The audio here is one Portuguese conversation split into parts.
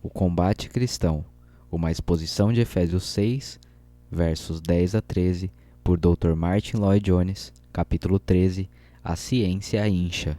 O combate cristão, uma exposição de Efésios 6, versos 10 a 13, por Dr. Martin Lloyd Jones, capítulo 13, A Ciência Incha.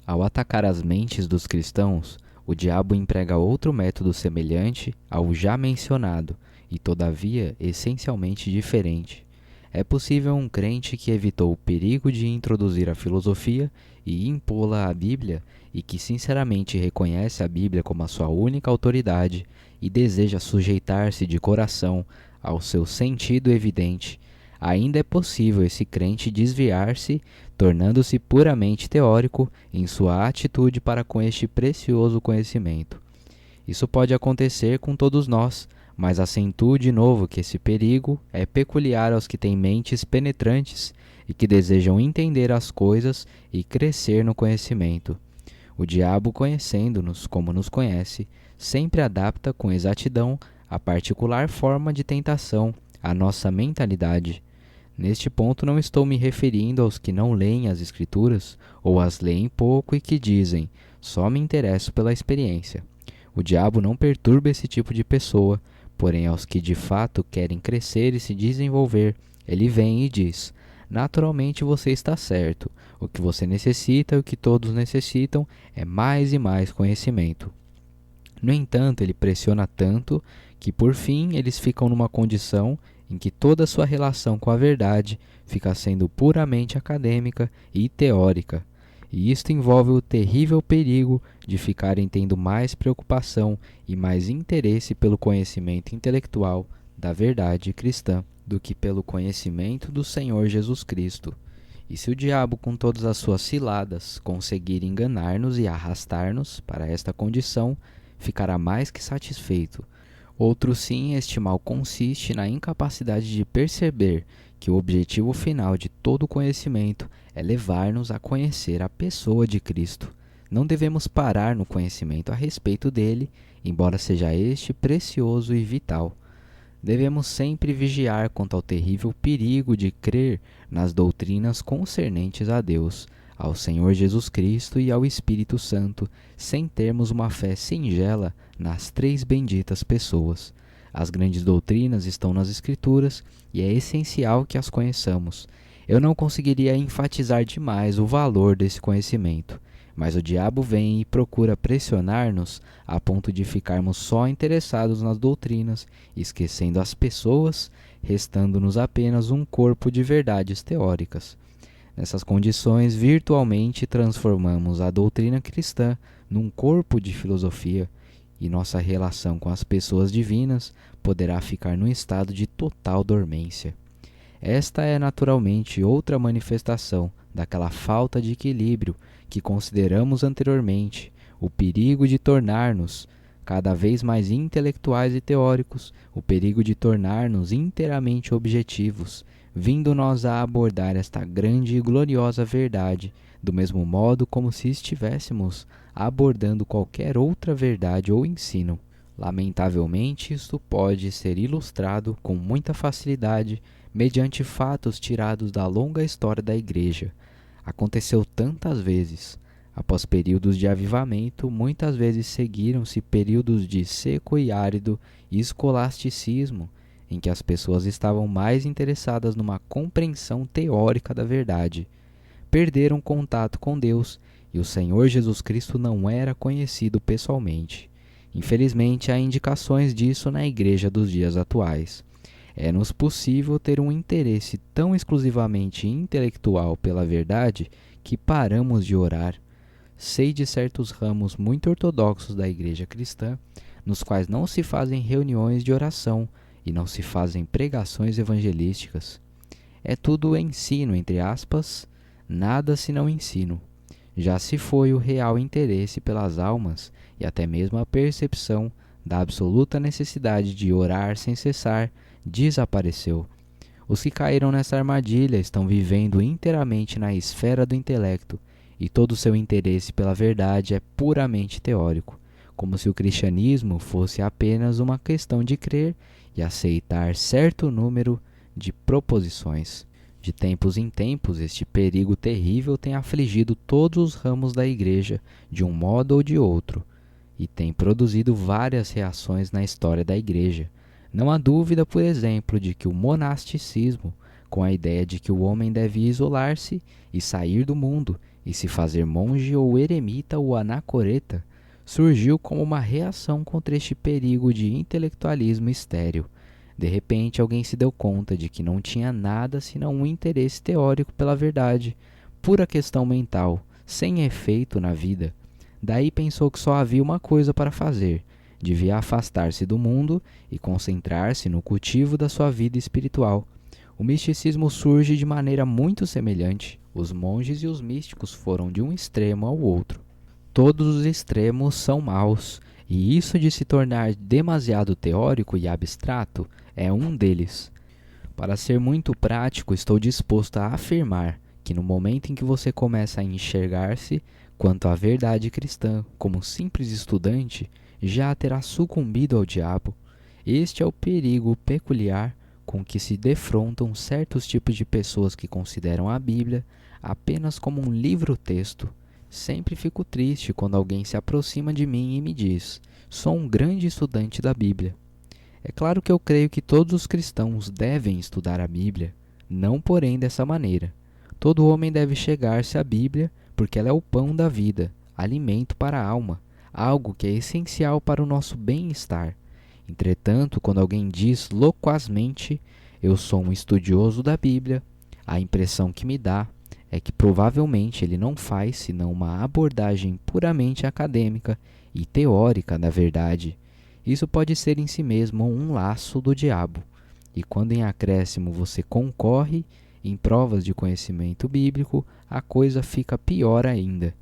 Ao atacar as mentes dos cristãos, o diabo emprega outro método semelhante ao já mencionado e, todavia, essencialmente diferente. É possível um crente que evitou o perigo de introduzir a filosofia e impô-la à Bíblia e que sinceramente reconhece a Bíblia como a sua única autoridade e deseja sujeitar-se de coração ao seu sentido evidente. Ainda é possível esse crente desviar-se, tornando-se puramente teórico em sua atitude para com este precioso conhecimento. Isso pode acontecer com todos nós, mas acentuo de novo que esse perigo é peculiar aos que têm mentes penetrantes e que desejam entender as coisas e crescer no conhecimento. O diabo, conhecendo-nos como nos conhece, sempre adapta com exatidão a particular forma de tentação à nossa mentalidade. Neste ponto não estou me referindo aos que não leem as Escrituras ou as leem pouco e que dizem, só me interesso pela experiência. O diabo não perturba esse tipo de pessoa, porém aos que de fato querem crescer e se desenvolver, ele vem e diz, naturalmente você está certo, o que você necessita e o que todos necessitam é mais e mais conhecimento. No entanto, ele pressiona tanto que por fim eles ficam numa condição em que toda a sua relação com a verdade fica sendo puramente acadêmica e teórica. E isto envolve o terrível perigo de ficarem tendo mais preocupação e mais interesse pelo conhecimento intelectual da verdade cristã do que pelo conhecimento do Senhor Jesus Cristo. E se o diabo, com todas as suas ciladas, conseguir enganar-nos e arrastar-nos para esta condição, ficará mais que satisfeito. Outro sim, este mal consiste na incapacidade de perceber que o objetivo final de todo conhecimento é levar-nos a conhecer a pessoa de Cristo. Não devemos parar no conhecimento a respeito dele, embora seja este precioso e vital. Devemos sempre vigiar quanto ao terrível perigo de crer nas doutrinas concernentes a Deus, ao Senhor Jesus Cristo e ao Espírito Santo, sem termos uma fé singela nas três benditas pessoas. As grandes doutrinas estão nas Escrituras e é essencial que as conheçamos. Eu não conseguiria enfatizar demais o valor desse conhecimento, mas o diabo vem e procura pressionar-nos a ponto de ficarmos só interessados nas doutrinas, esquecendo as pessoas, restando-nos apenas um corpo de verdades teóricas. Nessas condições, virtualmente transformamos a doutrina cristã num corpo de filosofia e nossa relação com as pessoas divinas poderá ficar num estado de total dormência. Esta é naturalmente outra manifestação daquela falta de equilíbrio que consideramos anteriormente, o perigo de tornar-nos cada vez mais intelectuais e teóricos, o perigo de tornar-nos inteiramente objetivos, vindo nós a abordar esta grande e gloriosa verdade, do mesmo modo como se estivéssemos abordando qualquer outra verdade ou ensino. Lamentavelmente, isto pode ser ilustrado com muita facilidade mediante fatos tirados da longa história da Igreja. Aconteceu tantas vezes. Após períodos de avivamento, muitas vezes seguiram-se períodos de seco e árido escolasticismo, em que as pessoas estavam mais interessadas numa compreensão teórica da verdade. Perderam contato com Deus e o Senhor Jesus Cristo não era conhecido pessoalmente. Infelizmente, há indicações disso na igreja dos dias atuais. É-nos possível ter um interesse tão exclusivamente intelectual pela verdade que paramos de orar. Sei de certos ramos muito ortodoxos da igreja cristã, nos quais não se fazem reuniões de oração e não se fazem pregações evangelísticas. É tudo ensino, entre aspas, nada senão ensino. Já se foi o real interesse pelas almas e até mesmo a percepção da absoluta necessidade de orar sem cessar desapareceu. Os que caíram nessa armadilha estão vivendo inteiramente na esfera do intelecto e todo o seu interesse pela verdade é puramente teórico, como se o cristianismo fosse apenas uma questão de crer e aceitar certo número de proposições. De tempos em tempos, este perigo terrível tem afligido todos os ramos da igreja, de um modo ou de outro, e tem produzido várias reações na história da Igreja. Não há dúvida, por exemplo, de que o monasticismo, com a ideia de que o homem deve isolar-se e sair do mundo e se fazer monge ou eremita ou anacoreta, surgiu como uma reação contra este perigo de intelectualismo estéril. De repente, alguém se deu conta de que não tinha nada senão um interesse teórico pela verdade, pura questão mental, sem efeito na vida. Daí pensou que só havia uma coisa para fazer: devia afastar-se do mundo e concentrar-se no cultivo da sua vida espiritual. O misticismo surge de maneira muito semelhante. Os monges e os místicos foram de um extremo ao outro. Todos os extremos são maus, e isso de se tornar demasiado teórico e abstrato é um deles. Para ser muito prático, estou disposto a afirmar que no momento em que você começa a enxergar-se quanto à verdade cristã como simples estudante, já terá sucumbido ao diabo. Este é o perigo peculiar com que se defrontam certos tipos de pessoas que consideram a Bíblia apenas como um livro-texto. Sempre fico triste quando alguém se aproxima de mim e me diz: sou um grande estudante da Bíblia. É claro que eu creio que todos os cristãos devem estudar a Bíblia, não porém dessa maneira. Todo homem deve chegar-se à Bíblia porque ela é o pão da vida, alimento para a alma, algo que é essencial para o nosso bem-estar. Entretanto, quando alguém diz loquazmente: eu sou um estudioso da Bíblia, a impressão que me dá é que provavelmente ele não faz senão uma abordagem puramente acadêmica e teórica da verdade. Isso pode ser em si mesmo um laço do diabo, e quando em acréscimo você concorre em provas de conhecimento bíblico, a coisa fica pior ainda.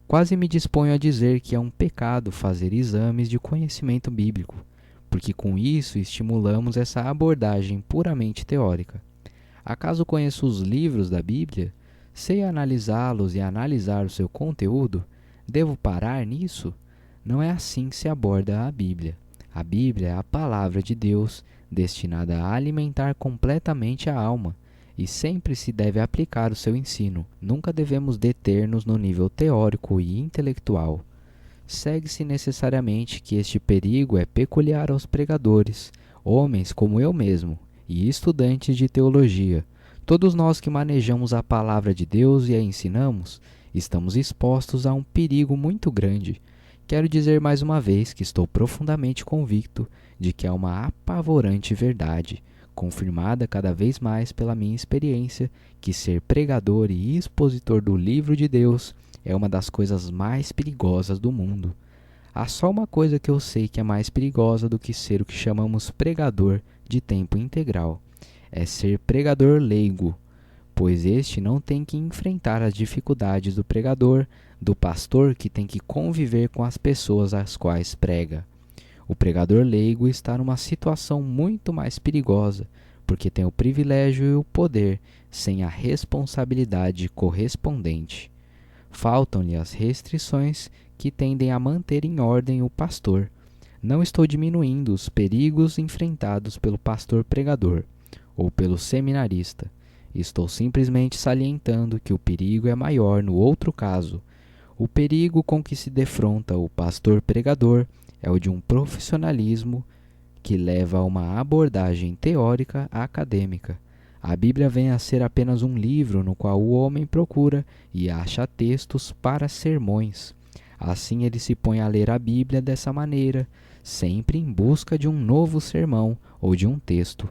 Quase me disponho a dizer que é um pecado fazer exames de conhecimento bíblico, porque com isso estimulamos essa abordagem puramente teórica. Acaso conheço os livros da Bíblia? Sei analisá-los e analisar o seu conteúdo? Devo parar nisso? Não é assim que se aborda a Bíblia. A Bíblia é a palavra de Deus, destinada a alimentar completamente a alma, e sempre se deve aplicar o seu ensino. Nunca devemos deter-nos no nível teórico e intelectual. Segue-se necessariamente que este perigo é peculiar aos pregadores, homens como eu mesmo, e estudantes de teologia. Todos nós que manejamos a palavra de Deus e a ensinamos, estamos expostos a um perigo muito grande. Quero dizer mais uma vez que estou profundamente convicto de que é uma apavorante verdade, confirmada cada vez mais pela minha experiência, que ser pregador e expositor do livro de Deus é uma das coisas mais perigosas do mundo. Há só uma coisa que eu sei que é mais perigosa do que ser o que chamamos pregador de tempo integral: é ser pregador leigo, pois este não tem que enfrentar as dificuldades do pregador, do pastor que tem que conviver com as pessoas às quais prega. O pregador leigo está numa situação muito mais perigosa, porque tem o privilégio e o poder sem a responsabilidade correspondente. Faltam-lhe as restrições que tendem a manter em ordem o pastor. Não estou diminuindo os perigos enfrentados pelo pastor pregador ou pelo seminarista. Estou simplesmente salientando que o perigo é maior no outro caso. O perigo com que se defronta o pastor pregador é o de um profissionalismo que leva a uma abordagem teórica acadêmica. A Bíblia vem a ser apenas um livro no qual o homem procura e acha textos para sermões. Assim ele se põe a ler a Bíblia dessa maneira, sempre em busca de um novo sermão ou de um texto.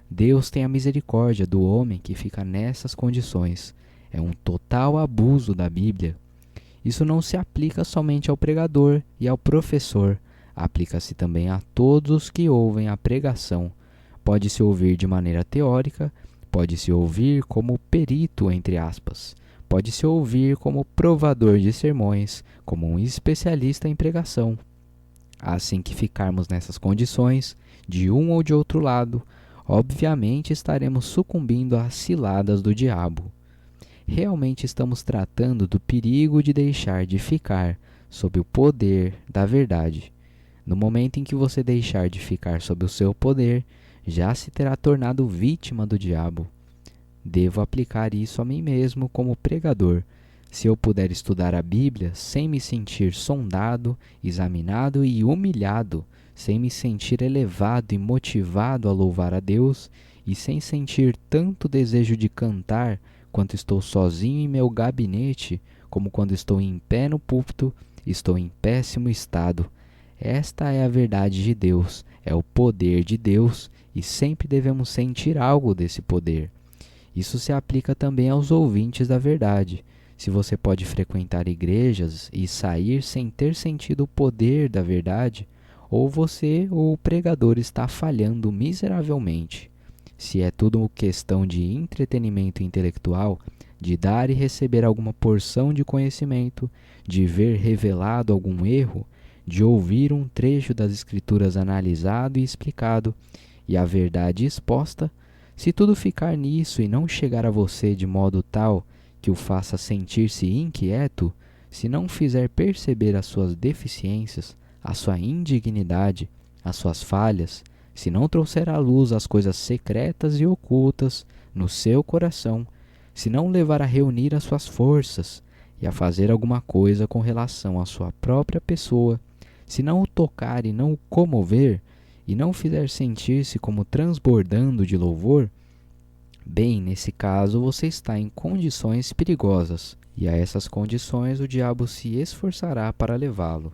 Deus tem a misericórdia do homem que fica nessas condições. É um total abuso da Bíblia. Isso não se aplica somente ao pregador e ao professor, aplica-se também a todos os que ouvem a pregação. Pode-se ouvir de maneira teórica, pode-se ouvir como perito, entre aspas, pode-se ouvir como provador de sermões, como um especialista em pregação. Assim que ficarmos nessas condições, de um ou de outro lado, obviamente estaremos sucumbindo às ciladas do diabo. Realmente estamos tratando do perigo de deixar de ficar sob o poder da verdade. No momento em que você deixar de ficar sob o seu poder, já se terá tornado vítima do diabo. Devo aplicar isso a mim mesmo como pregador. Se eu puder estudar a Bíblia sem me sentir sondado, examinado e humilhado, sem me sentir elevado e motivado a louvar a Deus, e sem sentir tanto desejo de cantar quanto estou sozinho em meu gabinete, como quando estou em pé no púlpito, estou em péssimo estado. Esta é a verdade de Deus, é o poder de Deus, e sempre devemos sentir algo desse poder. Isso se aplica também aos ouvintes da verdade. Se você pode frequentar igrejas e sair sem ter sentido o poder da verdade, ou você ou o pregador está falhando miseravelmente. Se é tudo questão de entretenimento intelectual, de dar e receber alguma porção de conhecimento, de ver revelado algum erro, de ouvir um trecho das Escrituras analisado e explicado, e a verdade exposta, se tudo ficar nisso e não chegar a você de modo tal que o faça sentir-se inquieto, se não fizer perceber as suas deficiências, a sua indignidade, as suas falhas, se não trouxer à luz as coisas secretas e ocultas no seu coração, se não levar a reunir as suas forças e a fazer alguma coisa com relação à sua própria pessoa, se não o tocar e não o comover, e não fizer sentir-se como transbordando de louvor, bem, nesse caso você está em condições perigosas, e a essas condições o diabo se esforçará para levá-lo.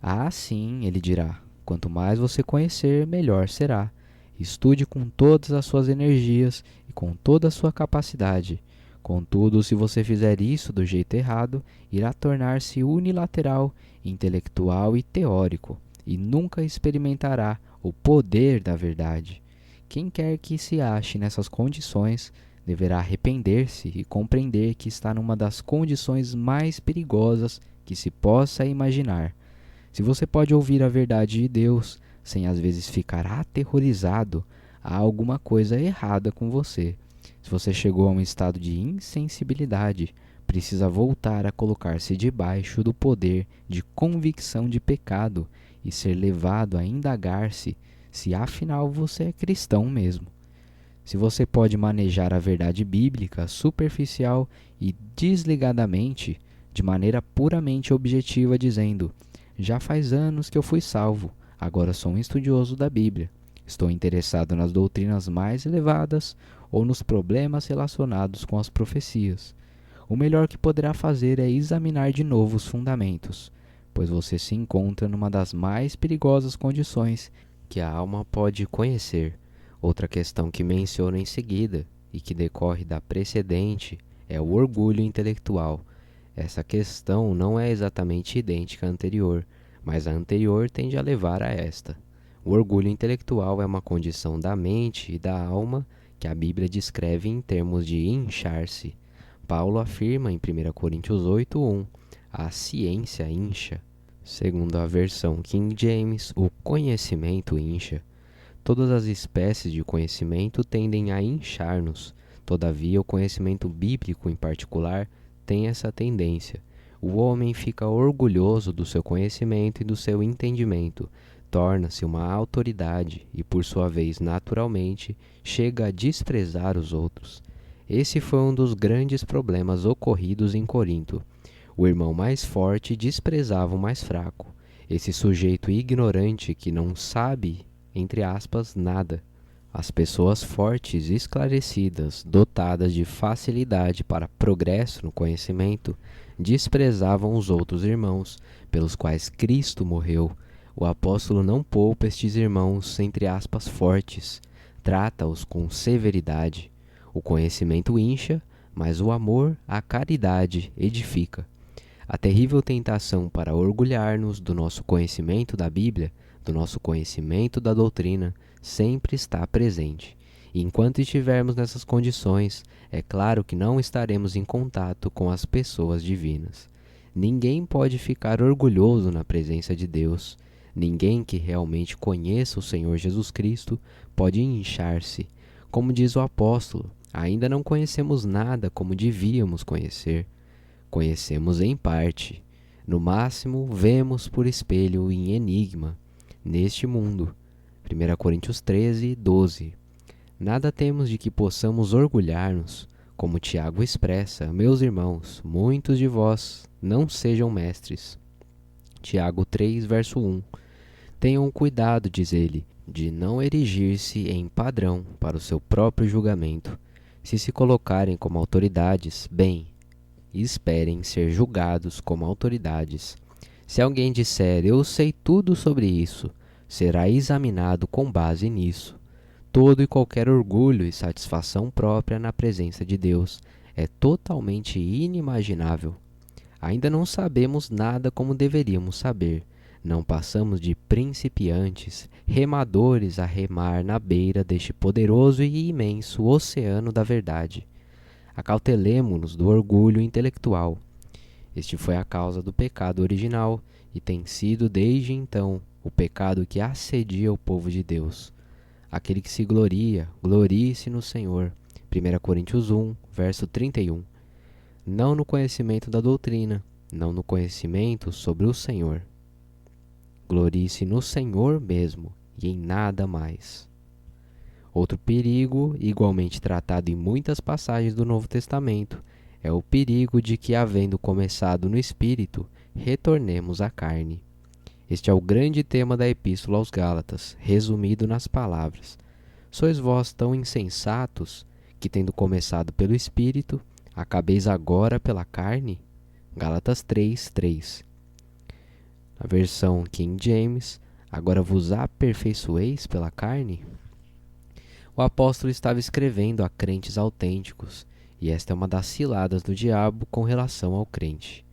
Ah, sim, ele dirá, quanto mais você conhecer, melhor será. Estude com todas as suas energias e com toda a sua capacidade. Contudo, se você fizer isso do jeito errado, irá tornar-se unilateral, intelectual e teórico, e nunca experimentará o poder da verdade. Quem quer que se ache nessas condições deverá arrepender-se e compreender que está numa das condições mais perigosas que se possa imaginar. Se você pode ouvir a verdade de Deus sem às vezes ficar aterrorizado, há alguma coisa errada com você. Se você chegou a um estado de insensibilidade, precisa voltar a colocar-se debaixo do poder de convicção de pecado e ser levado a indagar-se se afinal você é cristão mesmo. Se você pode manejar a verdade bíblica superficial e desligadamente, de maneira puramente objetiva, dizendo: já faz anos que eu fui salvo, agora sou um estudioso da Bíblia, estou interessado nas doutrinas mais elevadas ou nos problemas relacionados com as profecias. O melhor que poderá fazer é examinar de novo os fundamentos, pois você se encontra numa das mais perigosas condições que a alma pode conhecer. Outra questão que menciono em seguida, e que decorre da precedente, é o orgulho intelectual. Essa questão não é exatamente idêntica à anterior, mas a anterior tende a levar a esta. O orgulho intelectual é uma condição da mente e da alma que a Bíblia descreve em termos de inchar-se. Paulo afirma em 1 Coríntios 8:1, a ciência incha. Segundo a versão King James, o conhecimento incha. Todas as espécies de conhecimento tendem a inchar-nos. Todavia, o conhecimento bíblico em particular tem essa tendência. O homem fica orgulhoso do seu conhecimento e do seu entendimento, torna-se uma autoridade e, por sua vez, naturalmente, chega a desprezar os outros. Esse foi um dos grandes problemas ocorridos em Corinto. O irmão mais forte desprezava o mais fraco. Esse sujeito ignorante que não sabe, entre aspas, nada. As pessoas fortes, esclarecidas, dotadas de facilidade para progresso no conhecimento, desprezavam os outros irmãos, pelos quais Cristo morreu. O apóstolo não poupa estes irmãos, entre aspas, fortes, trata-os com severidade. O conhecimento incha, mas o amor, a caridade, edifica. A terrível tentação para orgulhar-nos do nosso conhecimento da Bíblia, do nosso conhecimento da doutrina, sempre está presente. E enquanto estivermos nessas condições, é claro que não estaremos em contato com as pessoas divinas. Ninguém pode ficar orgulhoso na presença de Deus. Ninguém que realmente conheça o Senhor Jesus Cristo pode inchar-se. Como diz o apóstolo, ainda não conhecemos nada como devíamos conhecer. Conhecemos em parte. No máximo, vemos por espelho em enigma, neste mundo. 1 Coríntios 13:12. Nada temos de que possamos orgulhar-nos. Como Tiago expressa, meus irmãos, muitos de vós não sejam mestres. Tiago 3, verso 1. Tenham cuidado, diz ele, de não erigir-se em padrão para o seu próprio julgamento. Se colocarem como autoridades, bem, esperem ser julgados como autoridades. Se alguém disser, eu sei tudo sobre isso, será examinado com base nisso. Todo e qualquer orgulho e satisfação própria na presença de Deus é totalmente inimaginável. Ainda não sabemos nada como deveríamos saber. Não passamos de principiantes, remadores a remar na beira deste poderoso e imenso oceano da verdade. Acautelemo-nos do orgulho intelectual. Este foi a causa do pecado original e tem sido desde então o pecado que assedia o povo de Deus. Aquele que se gloria, glorie-se no Senhor. 1 Coríntios 1, verso 31. Não no conhecimento da doutrina, não no conhecimento sobre o Senhor. Glorie-se no Senhor mesmo e em nada mais. Outro perigo, igualmente tratado em muitas passagens do Novo Testamento, é o perigo de que, havendo começado no Espírito, retornemos à carne. Este é o grande tema da Epístola aos Gálatas, resumido nas palavras: sois vós tão insensatos que, tendo começado pelo Espírito, acabeis agora pela carne? Gálatas 3, 3. Na versão King James, agora vos aperfeiçoeis pela carne? O apóstolo estava escrevendo a crentes autênticos, e esta é uma das ciladas do diabo com relação ao crente.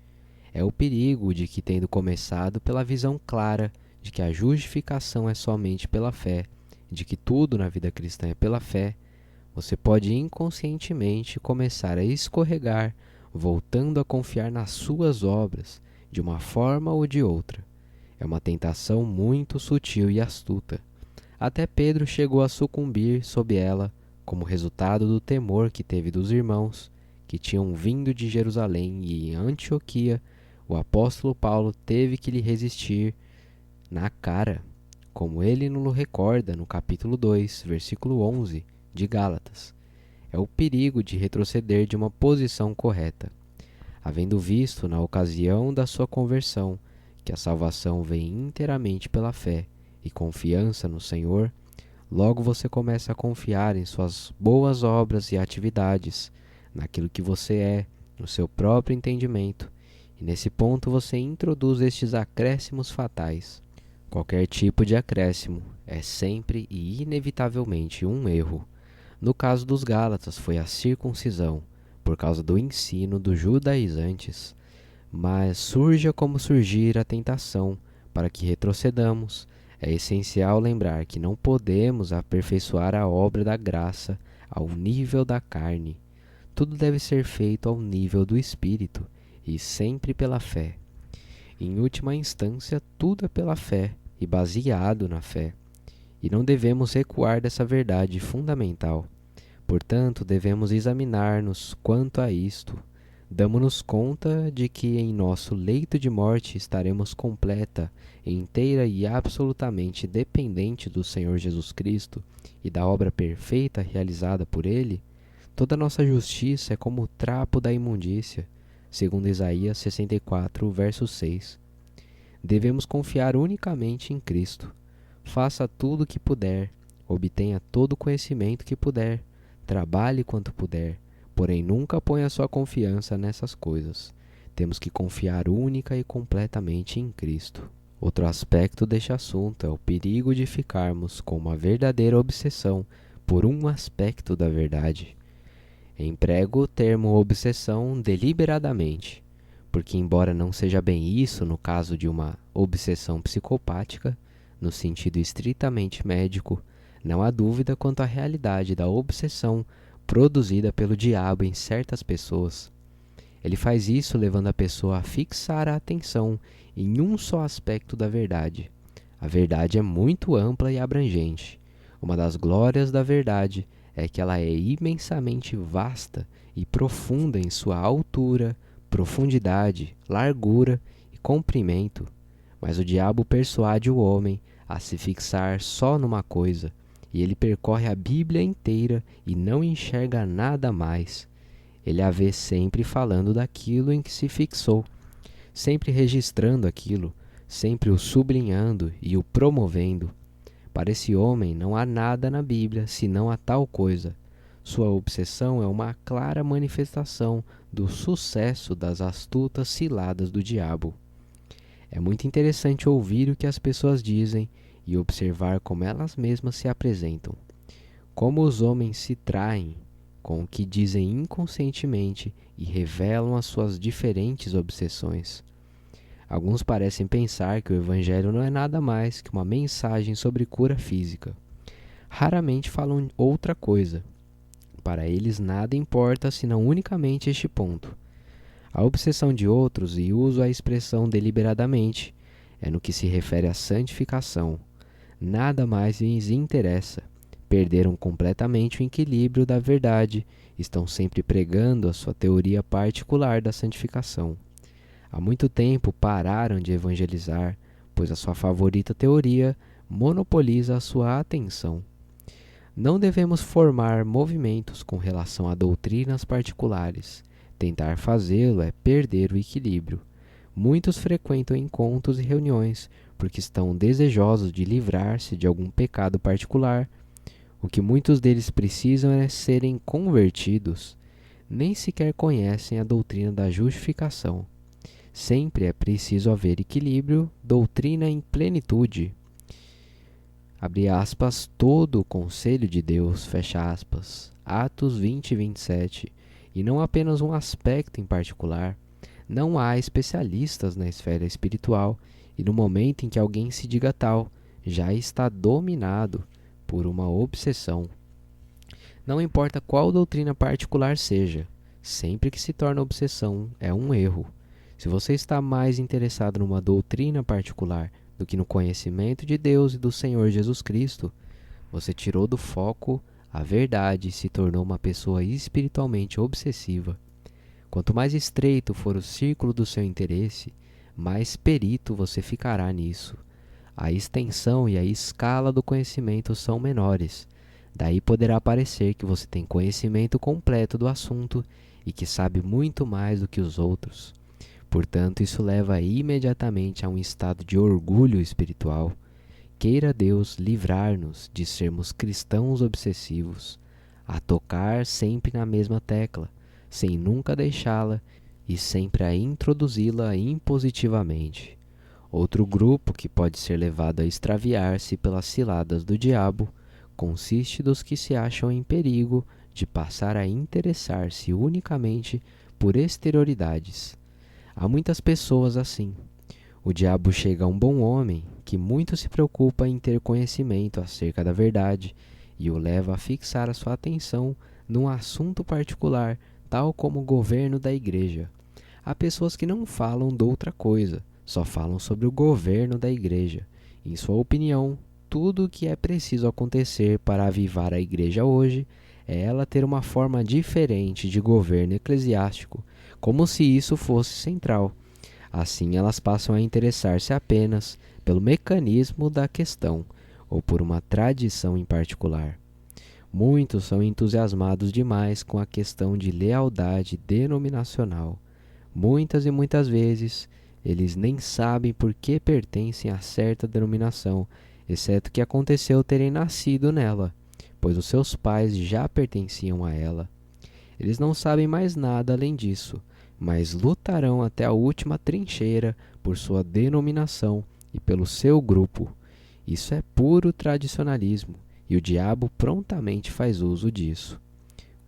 É o perigo de que, tendo começado pela visão clara de que a justificação é somente pela fé, de que tudo na vida cristã é pela fé, você pode inconscientemente começar a escorregar, voltando a confiar nas suas obras, de uma forma ou de outra. É uma tentação muito sutil e astuta. Até Pedro chegou a sucumbir sob ela, como resultado do temor que teve dos irmãos, que tinham vindo de Jerusalém, e em Antioquia, o apóstolo Paulo teve que lhe resistir na cara, como ele nos recorda no capítulo 2, versículo 11 de Gálatas. É o perigo de retroceder de uma posição correta. Havendo visto, na ocasião da sua conversão, que a salvação vem inteiramente pela fé e confiança no Senhor, logo você começa a confiar em suas boas obras e atividades, naquilo que você é, no seu próprio entendimento, e nesse ponto você introduz estes acréscimos fatais. Qualquer tipo de acréscimo é sempre e inevitavelmente um erro. No caso dos Gálatas foi a circuncisão, por causa do ensino dos judaizantes, mas surja como surgir a tentação para que retrocedamos, é essencial lembrar que não podemos aperfeiçoar a obra da graça ao nível da carne. Tudo deve ser feito ao nível do Espírito e sempre pela fé. Em última instância, tudo é pela fé e baseado na fé, e não devemos recuar dessa verdade fundamental. Portanto, devemos examinar-nos quanto a isto. Damo-nos conta de que em nosso leito de morte estaremos completa, inteira e absolutamente dependente do Senhor Jesus Cristo e da obra perfeita realizada por Ele? Toda nossa justiça é como o trapo da imundícia, segundo Isaías 64, verso 6. Devemos confiar unicamente em Cristo. Faça tudo o que puder, obtenha todo o conhecimento que puder, trabalhe quanto puder, porém nunca ponha sua confiança nessas coisas. Temos que confiar única e completamente em Cristo. Outro aspecto deste assunto é o perigo de ficarmos com uma verdadeira obsessão por um aspecto da verdade. Emprego o termo obsessão deliberadamente, porque embora não seja bem isso no caso de uma obsessão psicopática, no sentido estritamente médico, não há dúvida quanto à realidade da obsessão produzida pelo diabo em certas pessoas. Ele faz isso levando a pessoa a fixar a atenção em um só aspecto da verdade. A verdade é muito ampla e abrangente. Uma das glórias da verdade é que ela é imensamente vasta e profunda em sua altura, profundidade, largura e comprimento. Mas o diabo persuade o homem a se fixar só numa coisa, e ele percorre a Bíblia inteira e não enxerga nada mais. ele a vê sempre falando daquilo em que se fixou, sempre registrando aquilo, sempre o sublinhando e o promovendo. Para esse homem não há nada na Bíblia senão a tal coisa. Sua obsessão é uma clara manifestação do sucesso das astutas ciladas do diabo. É muito interessante ouvir o que as pessoas dizem e observar como elas mesmas se apresentam. Como os homens se traem com o que dizem inconscientemente e revelam as suas diferentes obsessões. Alguns parecem pensar que o Evangelho não é nada mais que uma mensagem sobre cura física. Raramente falam outra coisa. Para eles nada importa senão unicamente este ponto. A obsessão de outros, e uso a expressão deliberadamente, é no que se refere à santificação. Nada mais lhes interessa. Perderam completamente o equilíbrio da verdade, estão sempre pregando a sua teoria particular da santificação. Há muito tempo pararam de evangelizar, pois a sua favorita teoria monopoliza a sua atenção. Não devemos formar movimentos com relação a doutrinas particulares. Tentar fazê-lo é perder o equilíbrio. Muitos frequentam encontros e reuniões porque estão desejosos de livrar-se de algum pecado particular. O que muitos deles precisam é serem convertidos. Nem sequer conhecem a doutrina da justificação. Sempre é preciso haver equilíbrio, doutrina em plenitude. Abre aspas, todo o conselho de Deus, fecha aspas. Atos 20 e 27. E não apenas um aspecto em particular. Não há especialistas na esfera espiritual, e no momento em que alguém se diga tal, já está dominado por uma obsessão. Não importa qual doutrina particular seja, sempre que se torna obsessão é um erro. Se você está mais interessado numa doutrina particular do que no conhecimento de Deus e do Senhor Jesus Cristo, você tirou do foco a verdade e se tornou uma pessoa espiritualmente obsessiva. Quanto mais estreito for o círculo do seu interesse, mais perito você ficará nisso. A extensão e a escala do conhecimento são menores. Daí poderá parecer que você tem conhecimento completo do assunto e que sabe muito mais do que os outros. Portanto, isso leva imediatamente a um estado de orgulho espiritual. Queira Deus livrar-nos de sermos cristãos obsessivos, a tocar sempre na mesma tecla, sem nunca deixá-la e sempre a introduzi-la impositivamente. Outro grupo que pode ser levado a extraviar-se pelas ciladas do diabo consiste dos que se acham em perigo de passar a interessar-se unicamente por exterioridades. Há muitas pessoas assim. O diabo chega a um bom homem que muito se preocupa em ter conhecimento acerca da verdade e o leva a fixar a sua atenção num assunto particular, tal como o governo da igreja. Há pessoas que não falam de outra coisa, só falam sobre o governo da igreja. Em sua opinião, tudo o que é preciso acontecer para avivar a igreja hoje é ela ter uma forma diferente de governo eclesiástico, como se isso fosse central. Assim, elas passam a interessar-se apenas pelo mecanismo da questão ou por uma tradição em particular. Muitos são entusiasmados demais com a questão de lealdade denominacional. Muitas e muitas vezes, eles nem sabem por que pertencem a certa denominação, exceto que aconteceu terem nascido nela, pois os seus pais já pertenciam a ela. Eles não sabem mais nada além disso, mas lutarão até a última trincheira por sua denominação e pelo seu grupo. Isso é puro tradicionalismo, e o diabo prontamente faz uso disso.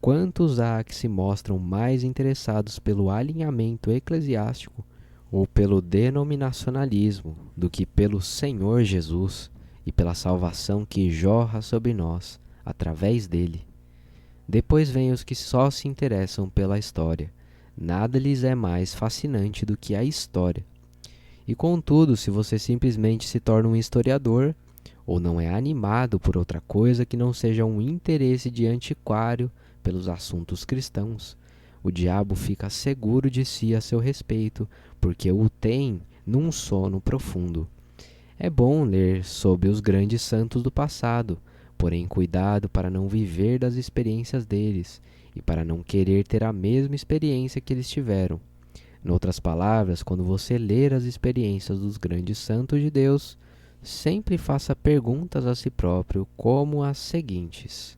Quantos há que se mostram mais interessados pelo alinhamento eclesiástico ou pelo denominacionalismo do que pelo Senhor Jesus e pela salvação que jorra sobre nós através dele? Depois vêm os que só se interessam pela história. Nada lhes é mais fascinante do que a história. E contudo, se você simplesmente se torna um historiador, ou não é animado por outra coisa que não seja um interesse de antiquário pelos assuntos cristãos, o diabo fica seguro de si a seu respeito, porque o tem num sono profundo. É bom ler sobre os grandes santos do passado, porém cuidado para não viver das experiências deles, e para não querer ter a mesma experiência que eles tiveram. Em outras palavras, quando você ler as experiências dos grandes santos de Deus, sempre faça perguntas a si próprio, como as seguintes: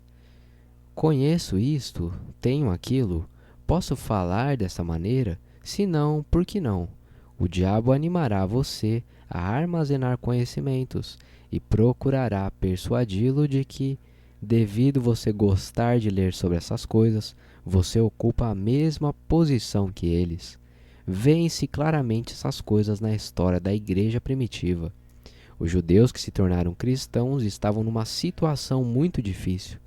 conheço isto? Tenho aquilo? Posso falar dessa maneira? Se não, por que não? O diabo animará você a armazenar conhecimentos e procurará persuadi-lo de que, devido você gostar de ler sobre essas coisas, você ocupa a mesma posição que eles. Vêem-se claramente essas coisas na história da igreja primitiva. Os judeus que se tornaram cristãos estavam numa situação muito difícil.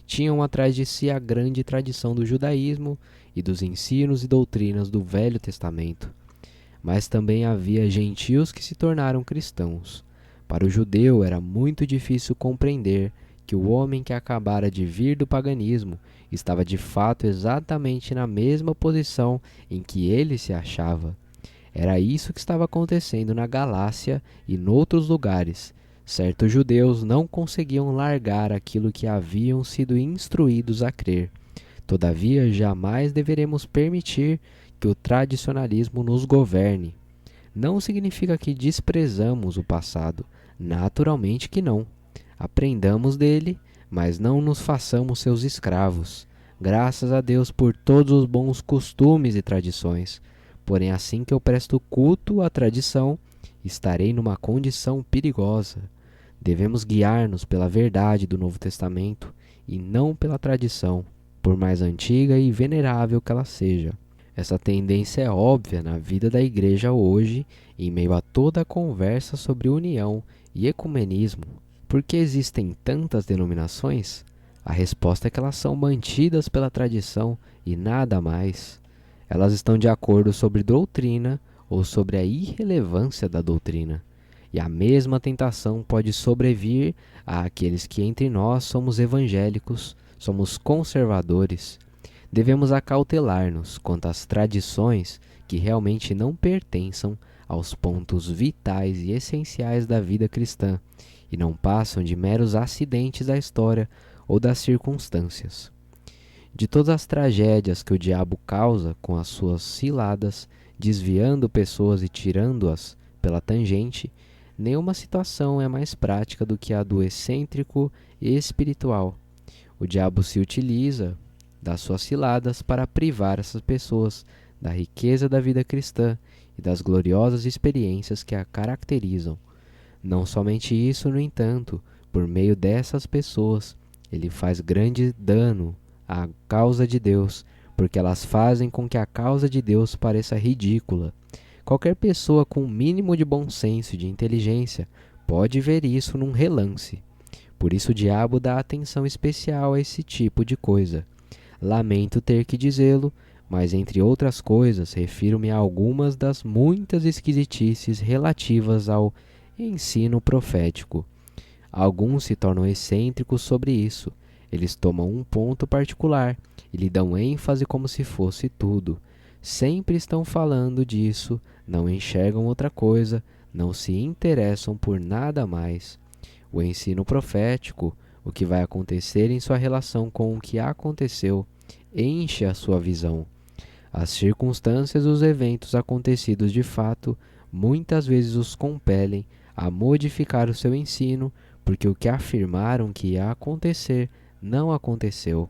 Tinham atrás de si a grande tradição do judaísmo e dos ensinos e doutrinas do Velho Testamento. Mas também havia gentios que se tornaram cristãos. Para o judeu era muito difícil compreender que o homem que acabara de vir do paganismo estava de fato exatamente na mesma posição em que ele se achava. Era isso que estava acontecendo na Galácia e noutros lugares. Certos judeus não conseguiam largar aquilo que haviam sido instruídos a crer. Todavia, jamais deveremos permitir que o tradicionalismo nos governe. Não significa que desprezamos o passado, naturalmente que não. Aprendamos dele, mas não nos façamos seus escravos. Graças a Deus por todos os bons costumes e tradições. Porém, assim que eu presto culto à tradição, estarei numa condição perigosa. Devemos guiar-nos pela verdade do Novo Testamento e não pela tradição, por mais antiga e venerável que ela seja. Essa tendência é óbvia na vida da igreja hoje, em meio a toda a conversa sobre união e ecumenismo. Por que existem tantas denominações? A resposta é que elas são mantidas pela tradição e nada mais. Elas estão de acordo sobre doutrina ou sobre a irrelevância da doutrina. E a mesma tentação pode sobrevir àqueles que entre nós somos evangélicos, somos conservadores. Devemos acautelar-nos quanto às tradições que realmente não pertençam aos pontos vitais e essenciais da vida cristã e não passam de meros acidentes da história ou das circunstâncias. De todas as tragédias que o diabo causa com as suas ciladas, desviando pessoas e tirando-as pela tangente, nenhuma situação é mais prática do que a do excêntrico espiritual. O diabo se utiliza das suas ciladas para privar essas pessoas da riqueza da vida cristã e das gloriosas experiências que a caracterizam. Não somente isso, no entanto, por meio dessas pessoas, ele faz grande dano à causa de Deus, porque elas fazem com que a causa de Deus pareça ridícula. Qualquer pessoa com um mínimo de bom senso e de inteligência pode ver isso num relance. Por isso o diabo dá atenção especial a esse tipo de coisa. Lamento ter que dizê-lo, mas entre outras coisas refiro-me a algumas das muitas esquisitices relativas ao ensino profético. Alguns se tornam excêntricos sobre isso. Eles tomam um ponto particular e lhe dão ênfase como se fosse tudo. Sempre estão falando disso, não enxergam outra coisa, não se interessam por nada mais. O ensino profético, o que vai acontecer em sua relação com o que aconteceu, enche a sua visão. As circunstâncias e os eventos acontecidos de fato muitas vezes os compelem a modificar o seu ensino, porque o que afirmaram que ia acontecer não aconteceu.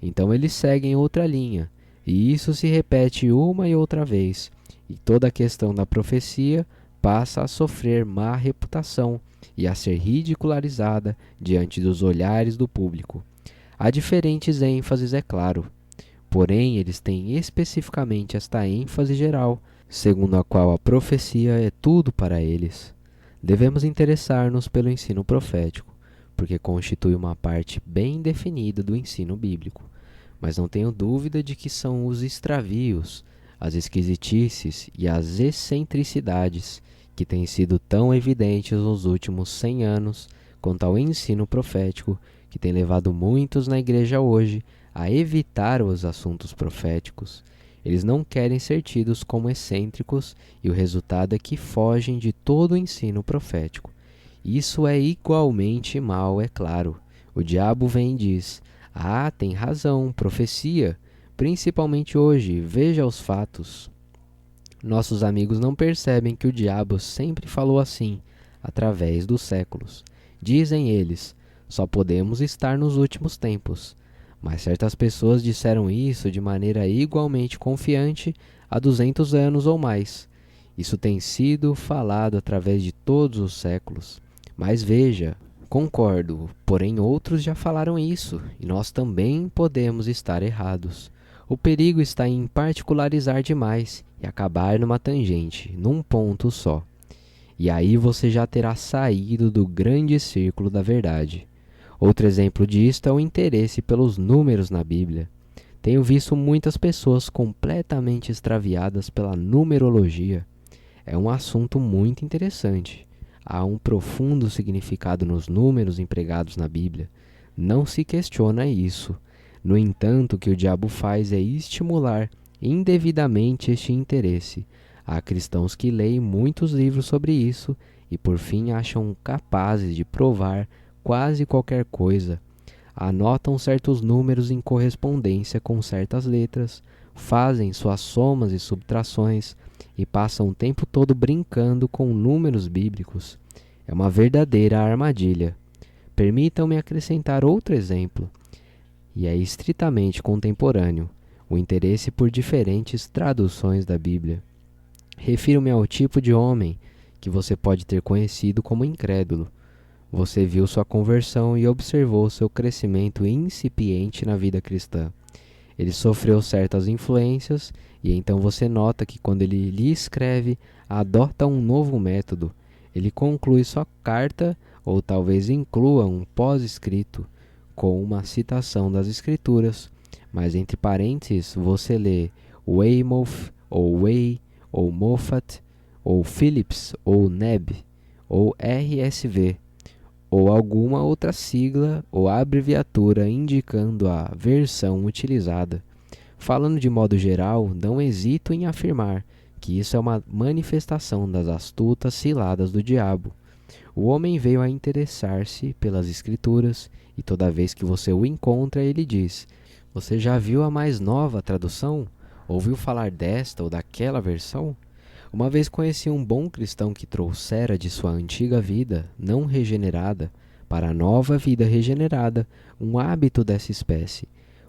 Então eles seguem outra linha, e isso se repete uma e outra vez, e toda a questão da profecia passa a sofrer má reputação e a ser ridicularizada diante dos olhares do público. Há diferentes ênfases, é claro, porém eles têm especificamente esta ênfase geral, segundo a qual a profecia é tudo para eles. Devemos interessar-nos pelo ensino profético, porque constitui uma parte bem definida do ensino bíblico, mas não tenho dúvida de que são os extravios, as esquisitices e as excentricidades que têm sido tão evidentes nos últimos 100 anos quanto ao ensino profético que tem levado muitos na igreja hoje a evitar os assuntos proféticos. Eles não querem ser tidos como excêntricos e o resultado é que fogem de todo o ensino profético. Isso é igualmente mal, é claro. O diabo vem e diz: Ah, tem razão, profecia. Principalmente hoje, veja os fatos. Nossos amigos não percebem que o diabo sempre falou assim, através dos séculos. Dizem eles, só podemos estar nos últimos tempos. Mas certas pessoas disseram isso de maneira igualmente confiante há 200 anos ou mais. Isso tem sido falado através de todos os séculos. Mas veja, concordo, porém outros já falaram isso, e nós também podemos estar errados. O perigo está em particularizar demais e acabar numa tangente, num ponto só. E aí você já terá saído do grande círculo da verdade. Outro exemplo disto é o interesse pelos números na Bíblia. Tenho visto muitas pessoas completamente extraviadas pela numerologia. É um assunto muito interessante. Há um profundo significado nos números empregados na Bíblia. Não se questiona isso. No entanto, o que o diabo faz é estimular indevidamente este interesse. Há cristãos que leem muitos livros sobre isso e por fim acham capazes de provar quase qualquer coisa. Anotam certos números em correspondência com certas letras, fazem suas somas e subtrações e passam o tempo todo brincando com números bíblicos. É uma verdadeira armadilha. Permitam-me acrescentar outro exemplo, e é estritamente contemporâneo, o interesse por diferentes traduções da Bíblia. Refiro-me ao tipo de homem que você pode ter conhecido como incrédulo. Você viu sua conversão e observou seu crescimento incipiente na vida cristã. Ele sofreu certas influências e então você nota que quando ele lhe escreve, adota um novo método. Ele conclui sua carta ou talvez inclua um pós-escrito com uma citação das escrituras, mas entre parênteses você lê Weymouth ou Way ou Moffat ou Phillips ou Neb ou RSV ou alguma outra sigla ou abreviatura indicando a versão utilizada. Falando de modo geral, não hesito em afirmar que isso é uma manifestação das astutas ciladas do diabo. O homem veio a interessar-se pelas escrituras e toda vez que você o encontra, ele diz: você já viu a mais nova tradução? Ouviu falar desta ou daquela versão? Uma vez conheci um bom cristão que trouxera de sua antiga vida, não regenerada, para a nova vida regenerada, um hábito dessa espécie.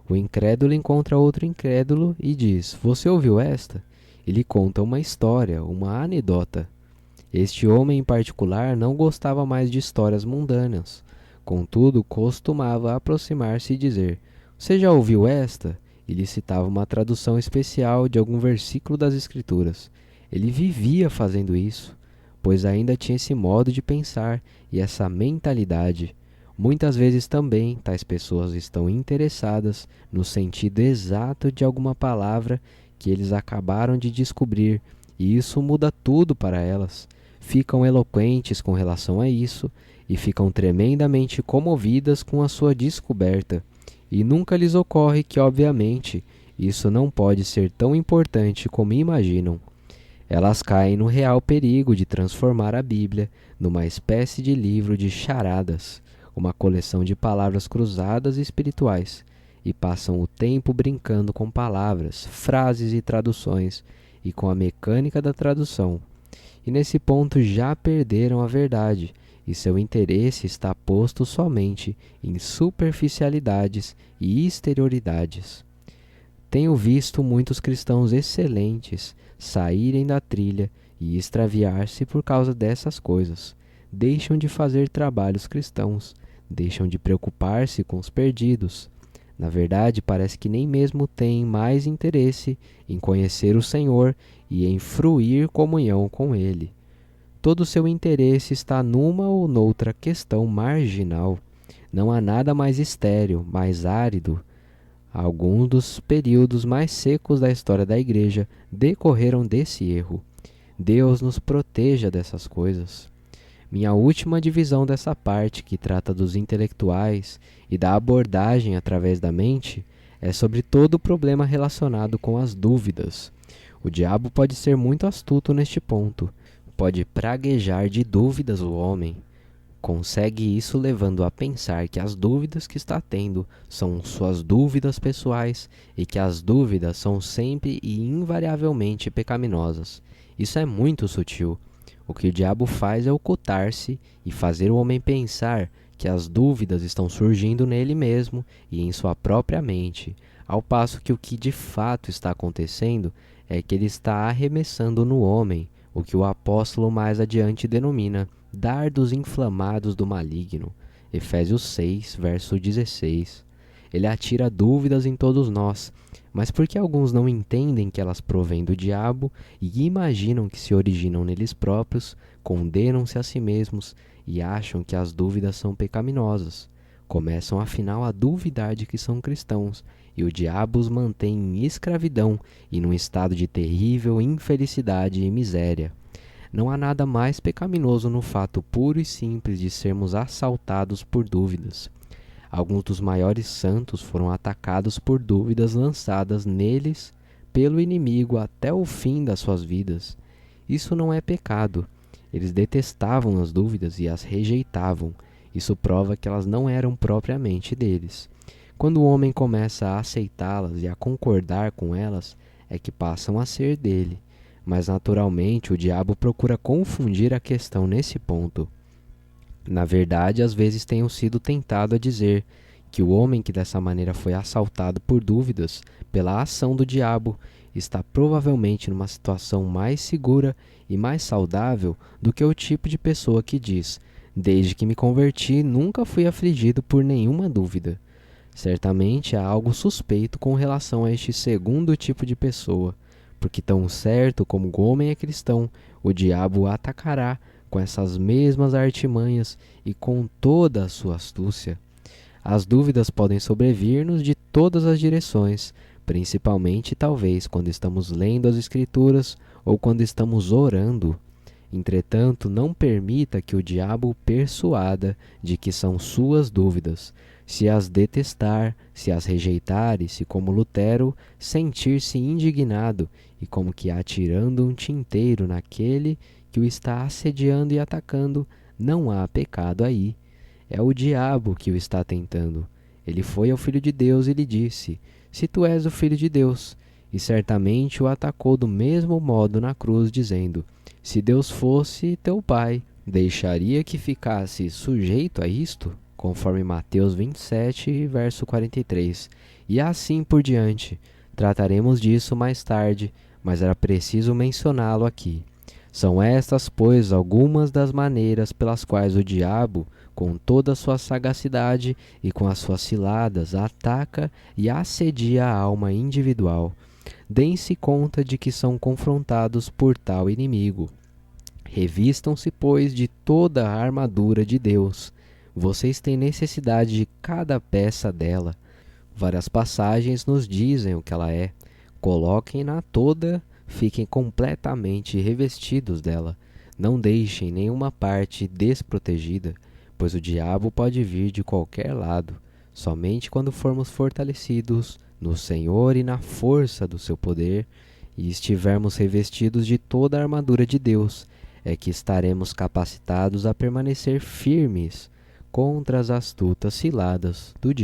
O incrédulo encontra outro incrédulo e diz: você ouviu esta? Ele conta uma história, uma anedota. Este homem em particular não gostava mais de histórias mundanas. Contudo, costumava aproximar-se e dizer: você já ouviu esta? E lhe citava uma tradução especial de algum versículo das Escrituras. Ele vivia fazendo isso, pois ainda tinha esse modo de pensar e essa mentalidade. Muitas vezes também tais pessoas estão interessadas no sentido exato de alguma palavra que eles acabaram de descobrir, e isso muda tudo para elas. Ficam eloquentes com relação a isso e ficam tremendamente comovidas com a sua descoberta. E nunca lhes ocorre que, obviamente, isso não pode ser tão importante como imaginam. Elas caem no real perigo de transformar a Bíblia numa espécie de livro de charadas, uma coleção de palavras cruzadas e espirituais, e passam o tempo brincando com palavras, frases e traduções, e com a mecânica da tradução. E nesse ponto já perderam a verdade, e seu interesse está posto somente em superficialidades e exterioridades. Tenho visto muitos cristãos excelentes saírem da trilha e extraviar-se por causa dessas coisas. Deixam de fazer trabalhos cristãos, deixam de preocupar-se com os perdidos. Na verdade, parece que nem mesmo têm mais interesse em conhecer o Senhor e em fruir comunhão com Ele. Todo o seu interesse está numa ou noutra questão marginal. Não há nada mais estéril, mais árido. Alguns dos períodos mais secos da história da Igreja decorreram desse erro. Deus nos proteja dessas coisas. Minha última divisão dessa parte, que trata dos intelectuais e da abordagem através da mente, é sobre todo o problema relacionado com as dúvidas. O diabo pode ser muito astuto neste ponto. Pode praguejar de dúvidas o homem. Consegue isso levando a pensar que as dúvidas que está tendo são suas dúvidas pessoais e que as dúvidas são sempre e invariavelmente pecaminosas. Isso é muito sutil. O que o diabo faz é ocultar-se e fazer o homem pensar que as dúvidas estão surgindo nele mesmo e em sua própria mente, ao passo que o que de fato está acontecendo é que ele está arremessando no homem o que o apóstolo mais adiante denomina dardos inflamados do maligno. Efésios 6, verso 16. Ele atira dúvidas em todos nós, mas porque alguns não entendem que elas provêm do diabo e imaginam que se originam neles próprios, condenam-se a si mesmos e acham que as dúvidas são pecaminosas. Começam afinal a duvidar de que são cristãos, e o diabo os mantém em escravidão e num estado de terrível infelicidade e miséria. Não há nada mais pecaminoso no fato puro e simples de sermos assaltados por dúvidas. Alguns dos maiores santos foram atacados por dúvidas lançadas neles pelo inimigo até o fim das suas vidas. Isso não é pecado. Eles detestavam as dúvidas e as rejeitavam. Isso prova que elas não eram propriamente deles. Quando o homem começa a aceitá-las e a concordar com elas, é que passam a ser dele. Mas naturalmente o diabo procura confundir a questão nesse ponto. Na verdade, às vezes tenho sido tentado a dizer que o homem que dessa maneira foi assaltado por dúvidas pela ação do diabo está provavelmente numa situação mais segura e mais saudável do que o tipo de pessoa que diz: desde que me converti, nunca fui afligido por nenhuma dúvida. Certamente há algo suspeito com relação a este segundo tipo de pessoa, porque tão certo como o homem é cristão, o diabo o atacará com essas mesmas artimanhas e com toda a sua astúcia. As dúvidas podem sobrevir-nos de todas as direções, principalmente talvez quando estamos lendo as Escrituras ou quando estamos orando. Entretanto, não permita que o diabo o persuada de que são suas dúvidas. Se as detestar, se as rejeitar e se, como Lutero, sentir-se indignado e como que atirando um tinteiro naquele que o está assediando e atacando, não há pecado aí. É o diabo que o está tentando. Ele foi ao Filho de Deus e lhe disse: se tu és o Filho de Deus, e certamente o atacou do mesmo modo na cruz, dizendo: se Deus fosse teu Pai, deixaria que ficasse sujeito a isto? Conforme Mateus 27, verso 43. E assim por diante. Trataremos disso mais tarde, mas era preciso mencioná-lo aqui. São estas, pois, algumas das maneiras pelas quais o diabo, com toda a sua sagacidade e com as suas ciladas, ataca e assedia a alma individual. Deem-se conta de que são confrontados por tal inimigo. Revistam-se, pois, de toda a armadura de Deus. Vocês têm necessidade de cada peça dela. Várias passagens nos dizem o que ela é. Coloquem-na toda, fiquem completamente revestidos dela. Não deixem nenhuma parte desprotegida, pois o diabo pode vir de qualquer lado. Somente quando formos fortalecidos no Senhor e na força do seu poder, e estivermos revestidos de toda a armadura de Deus, é que estaremos capacitados a permanecer firmes contra as astutas ciladas do diabo.